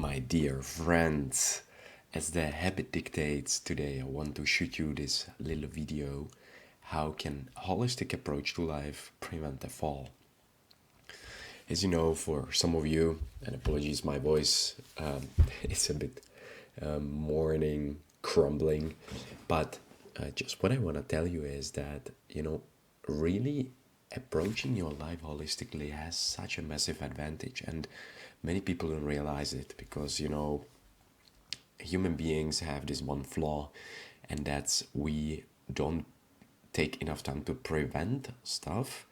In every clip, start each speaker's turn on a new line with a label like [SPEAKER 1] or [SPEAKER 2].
[SPEAKER 1] My dear friends, as the habit dictates, today I want to shoot you this little video. How can holistic approach to life prevent a fall? As you know, for some of you, and apologies, my voice it's a bit morning crumbling, but just what I want to tell you is that really approaching your life holistically has such a massive advantage, and many people don't realize it because human beings have this one flaw, and that's we don't take enough time to prevent stuff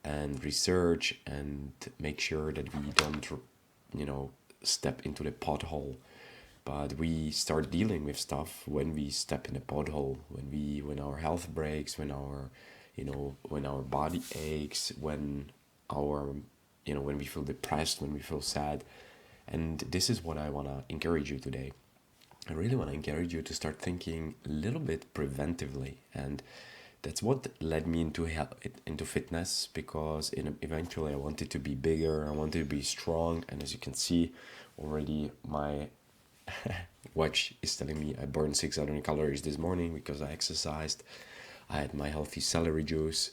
[SPEAKER 1] and research and make sure that we don't step into the pothole, but we start dealing with stuff when we step in the pothole, when our health breaks, when our body aches, when our when we feel depressed, when we feel sad. And this is what I want to encourage you today. I really want to encourage you to start thinking a little bit preventively, and that's what led me into fitness, because eventually I wanted to be bigger, I wanted to be strong, and as you can see already, my watch is telling me I burned 600 calories this morning because I exercised. I had my healthy celery juice.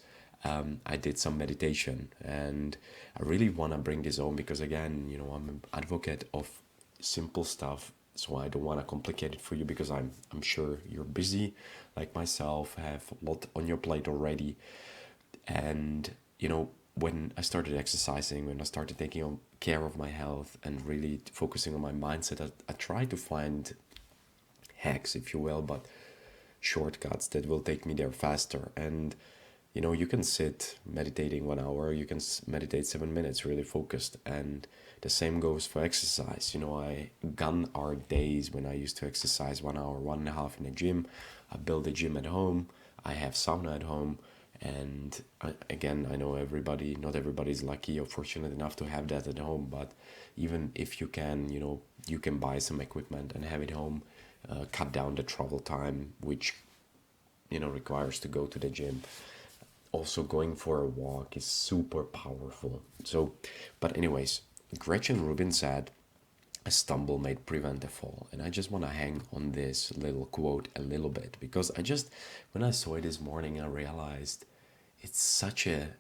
[SPEAKER 1] I did some meditation, and I really want to bring this home because, again, I'm an advocate of simple stuff. So I don't want to complicate it for you because I'm sure you're busy like myself, have a lot on your plate already. And when I started exercising, when I started taking care of my health and really focusing on my mindset, I tried to find hacks, if you will, but shortcuts that will take me there faster. And you can sit meditating 1 hour, you can meditate 7 minutes really focused, and the same goes for exercise. I gone are days when I used to exercise 1 hour, 1.5 in the gym. I build a gym at home, I have sauna at home, and again, I know not everybody's lucky or fortunate enough to have that at home, but even if you can, you can buy some equipment and have it home, cut down the travel time, which requires to go to the gym. Also, going for a walk is super powerful. So, but anyways, Gretchen Rubin said, "A stumble may prevent a fall." And I just want to hang on this little quote a little bit because when I saw it this morning, I realized it's such a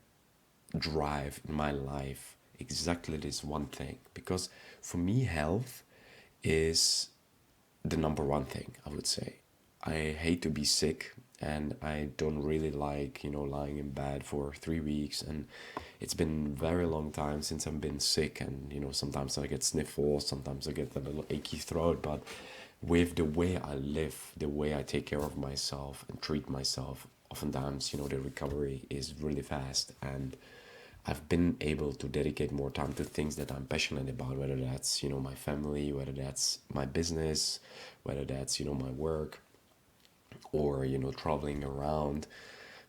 [SPEAKER 1] drive in my life, exactly this one thing. Because for me, health is the number one thing, I would say. I hate to be sick, and I don't really like, lying in bed for 3 weeks. And it's been a very long time since I've been sick. And, sometimes I get sniffles, sometimes I get a little achy throat. But with the way I live, the way I take care of myself and treat myself, oftentimes, the recovery is really fast. And I've been able to dedicate more time to things that I'm passionate about, whether that's, my family, whether that's my business, whether that's, my work, or traveling around,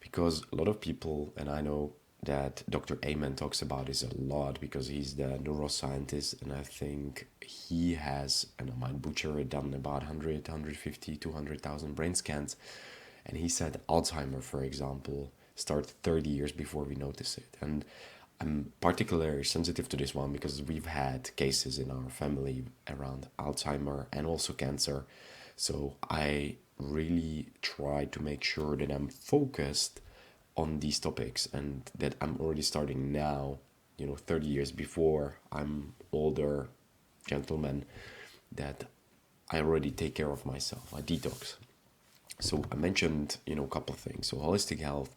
[SPEAKER 1] because a lot of people, and I know that Dr. Amen talks about this a lot because he's the neuroscientist, and I think he has, and I might butcher it, done about 100, 150, 200,000 brain scans, and he said Alzheimer, for example, starts 30 years before we notice it. And I'm particularly sensitive to this one because we've had cases in our family around Alzheimer and also cancer. So I really try to make sure that I'm focused on these topics and that I'm already starting now, 30 years before I'm older gentleman, that I already take care of myself. I detox. So I mentioned, a couple of things. So holistic health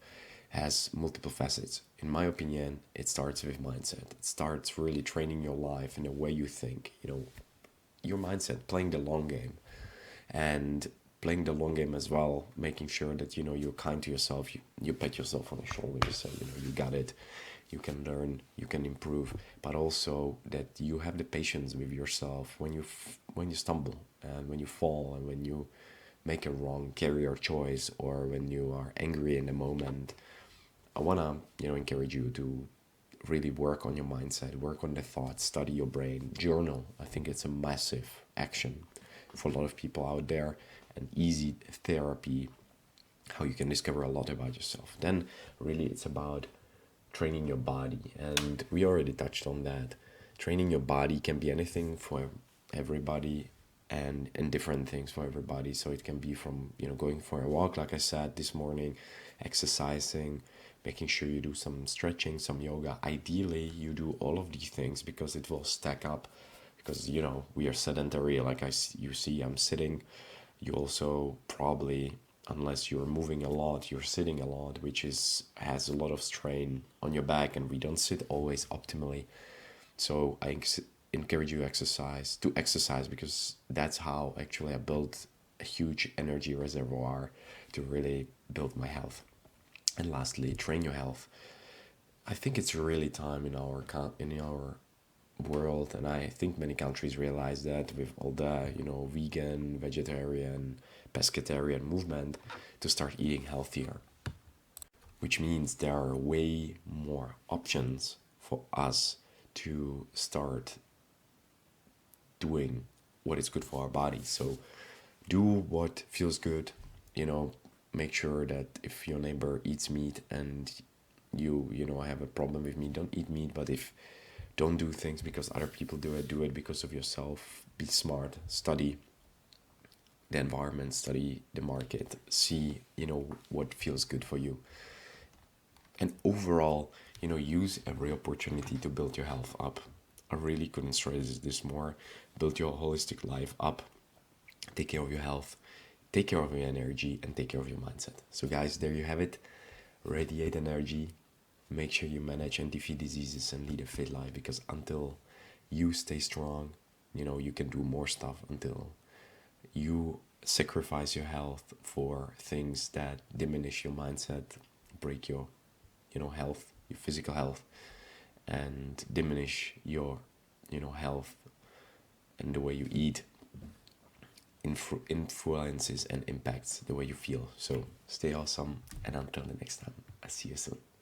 [SPEAKER 1] has multiple facets. In my opinion, it starts with mindset. It starts really training your life in the way you think, your mindset, playing the long game. And playing the long game as well, making sure that you're kind to yourself, you pat yourself on the shoulder, you say you got it, you can learn, you can improve, but also that you have the patience with yourself when you stumble and when you fall and when you make a wrong career choice or when you are angry in the moment. I want to encourage you to really work on your mindset, work on the thoughts, study your brain, journal. I think it's a massive action for a lot of people out there, an easy therapy, how you can discover a lot about yourself. Then really it's about training your body, and we already touched on that. Training your body can be anything everybody and different things for everybody. So it can be from, going for a walk, like I said this morning, exercising, making sure you do some stretching, some yoga. Ideally, you do all of these things because it will stack up. Because, we are sedentary, like you see, I'm sitting. You also probably, unless you're moving a lot, you're sitting a lot, which has a lot of strain on your back, and we don't sit always optimally. So I encourage you to exercise because that's how actually I built a huge energy reservoir to really build my health. And lastly, train your health. I think it's really time in our world, and I think many countries realize that with all the vegan, vegetarian, pescatarian movement, to start eating healthier, which means there are way more options for us to start doing what is good for our body. So do what feels good. Make sure that if your neighbor eats meat and you have a problem with meat, don't eat meat. But if don't do things because other people do it because of yourself. Be smart, study the environment, study the market, see what feels good for you. And overall, use every opportunity to build your health up. I really couldn't stress this more. Build your holistic life up. Take care of your health, take care of your energy, and take care of your mindset. So guys, there you have it. Radiate energy. Make sure you manage and defeat diseases and lead a fit life, because until you stay strong, you can do more stuff. Until you sacrifice your health for things that diminish your mindset, break your health, your physical health, and diminish your health and the way you eat, influences and impacts the way you feel. So stay awesome, and until the next time, I see you soon.